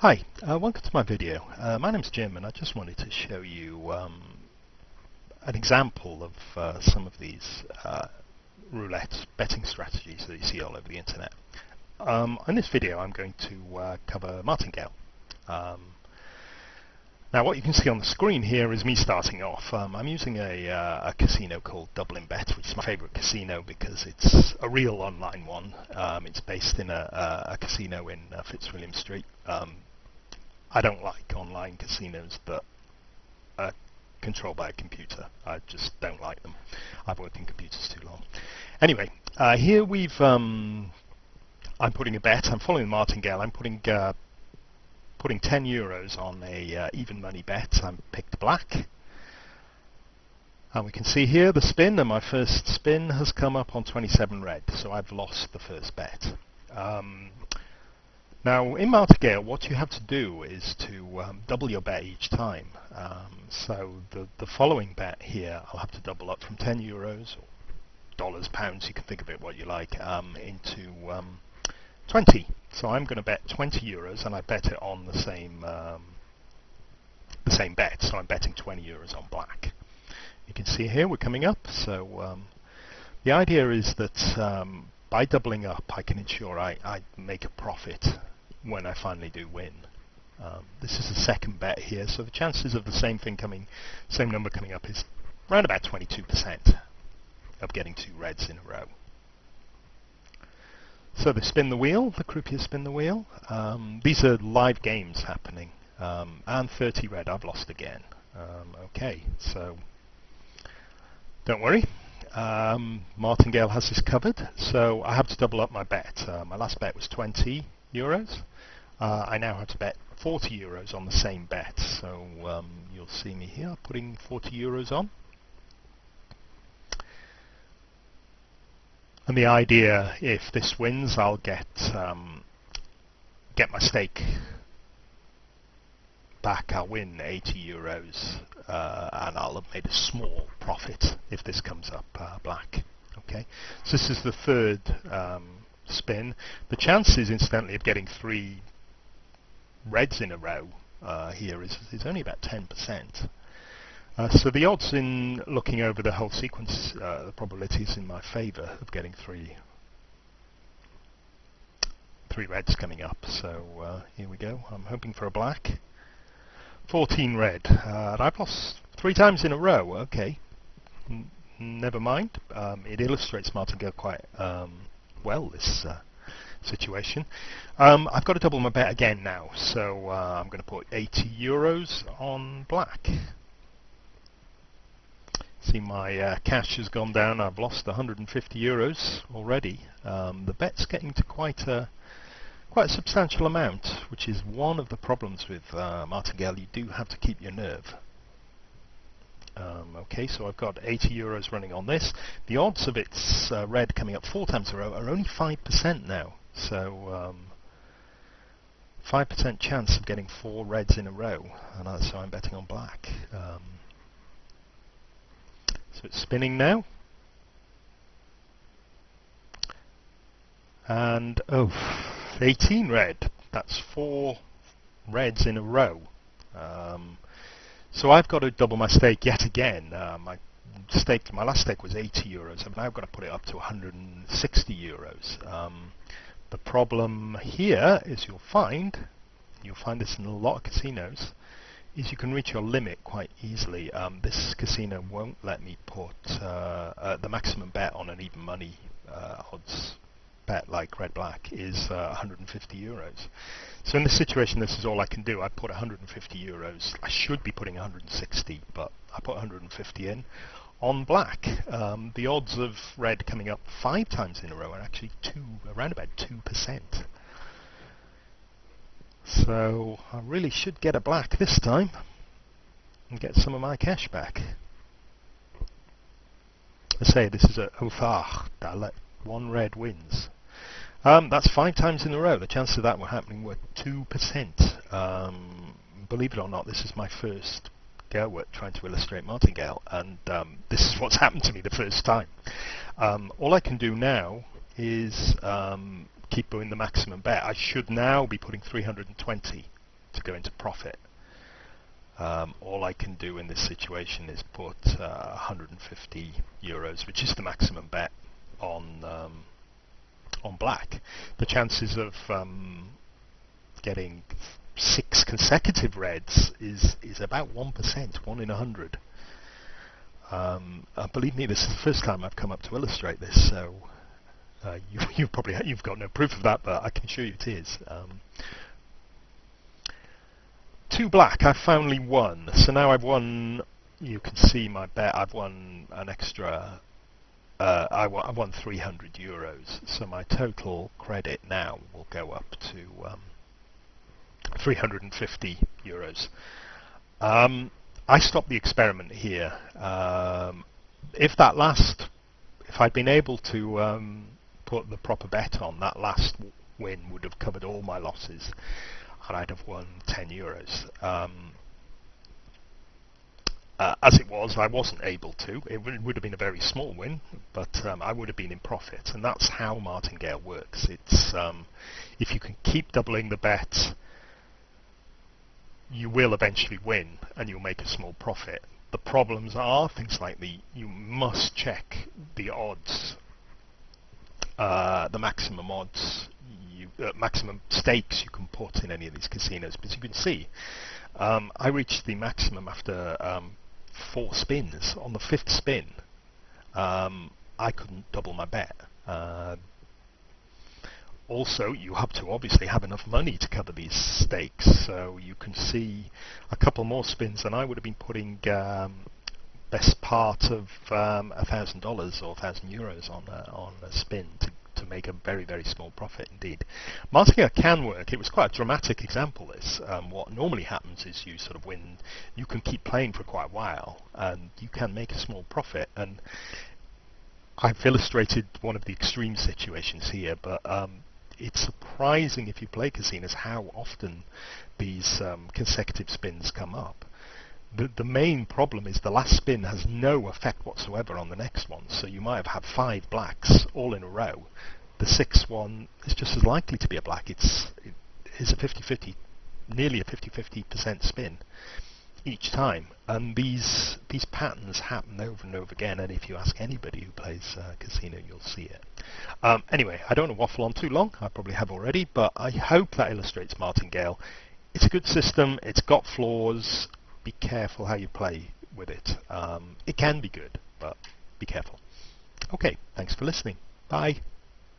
Hi, welcome to my video. My name's Jim and I just wanted to show you an example of some of these roulette betting strategies that you see all over the internet. In this video I'm going to cover Martingale. Now what you can see on the screen here is me starting off. I'm using a casino called Dublin Bet, which is my favourite casino because it's a real online one. It's based in a casino in Fitzwilliam Street. I don't like online casinos that are controlled by a computer. I just don't like them. I've worked in computers too long. Anyway, here I'm putting a bet. I'm following Martingale. I'm putting 10 euros on a even money bet. I picked black. And we can see here the spin, and my first spin has come up on 27 red, so I've lost the first bet. Now in Martingale what you have to do is to double your bet each time. So the following bet here I'll have to double up from 10 euros, or dollars, pounds, you can think of it what you like, into 20. So I'm going to bet 20 euros and I bet it on the same bet, so I'm betting 20 euros on black. You can see here we're coming up, so the idea is that by doubling up I can ensure I make a profit when I finally do win. This is the second bet here, so the chances of the same number coming up is around about 22% of getting two reds in a row. So they spin the wheel, the croupier spin the wheel. These are live games happening, and 30 red, I've lost again. Okay, so don't worry. Martingale has this covered, so I have to double up my bet. My last bet was 20 euros. I now have to bet 40 euros on the same bet, so you'll see me here putting 40 euros on. And the idea, if this wins, I'll get my stake back. I'll win 80 euros, and I'll have made a small profit if this comes up black. Okay, so this is the third spin. The chances, incidentally, of getting 3 reds in a row here is only about 10%. So the odds in looking over the whole sequence, the probability is in my favour of getting three reds coming up. So here we go. I'm hoping for a black. 14 red. And I've lost 3 times in a row. Okay, never mind. It illustrates Martingale quite well, this situation. I've got to double my bet again now, so I'm going to put 80 euros on black. See, my cash has gone down. I've lost 150 euros already. The bet's getting to quite a substantial amount, which is one of the problems with Martingale. You do have to keep your nerve. Okay, so I've got 80 euros running on this. The odds of its red coming up 4 times in a row are only 5% now. So 5% chance of getting 4 reds in a row, and so I'm betting on black. So it's spinning now. And 18 red. That's 4 reds in a row. So I've got to double my stake yet again. My last stake was 80 euros. I've now got to put it up to 160 euros. The problem here is you'll find this in a lot of casinos, is you can reach your limit quite easily. This casino won't let me put the maximum bet on an even money odds bet like red-black is 150 euros. So in this situation, this is all I can do. I put 150 euros. I should be putting 160, but I put 150 in. On black, the odds of red coming up 5 times in a row are actually around about 2%. So I really should get a black this time and get some of my cash back. I say this is a avoir. That 1 red wins. That's 5 times in a row. The chances of that were happening were 2%. Believe it or not, this is my first go at trying to illustrate Martingale, and this is what's happened to me the first time. All I can do now is keep doing the maximum bet. I should now be putting 320 to go into profit. All I can do in this situation is put 150 euros, which is the maximum bet, on black. The chances of getting 6 consecutive reds is about 1%, 1 in 100. Believe me, this is the first time I've come up to illustrate this, so you've got no proof of that, but I can assure you it is. 2 black, I've finally won. So now I've won, you can see my bet, I've won an extra, I won 300 euros. So my total credit now will go up to 350 euros. I stopped the experiment here. If I'd been able to put the proper bet on, that last win would have covered all my losses, and I'd have won 10 euros. As it was, I wasn't able to. It would have been a very small win, but I would have been in profit, and that's how Martingale works. It's if you can keep doubling the bet, you will eventually win, and you'll make a small profit. The problems are things like you must check the odds, the maximum odds, maximum stakes you can put in any of these casinos. But as you can see, I reached the maximum after 4 spins. On the 5th spin, I couldn't double my bet. Also, you have to obviously have enough money to cover these stakes, so you can see a couple more spins, and I would have been putting best part of $1,000 or 1,000 euros on a spin to make a very, very small profit indeed. Martingale can work. It was quite a dramatic example, this. What normally happens is you sort of win, you can keep playing for quite a while, and you can make a small profit. And I've illustrated one of the extreme situations here, but it's surprising if you play casinos how often these consecutive spins come up. The main problem is the last spin has no effect whatsoever on the next one, so you might have had 5 blacks all in a row. The 6th one is just as likely to be a black. It is a 50-50, nearly a 50-50% spin each time, and these patterns happen over and over again, and if you ask anybody who plays casino, you'll see it. Anyway, I don't want to waffle on too long. I probably have already, but I hope that illustrates Martingale. It's a good system. It's got flaws. Be careful how you play with it. It can be good, but be careful. Okay, thanks for listening. Bye.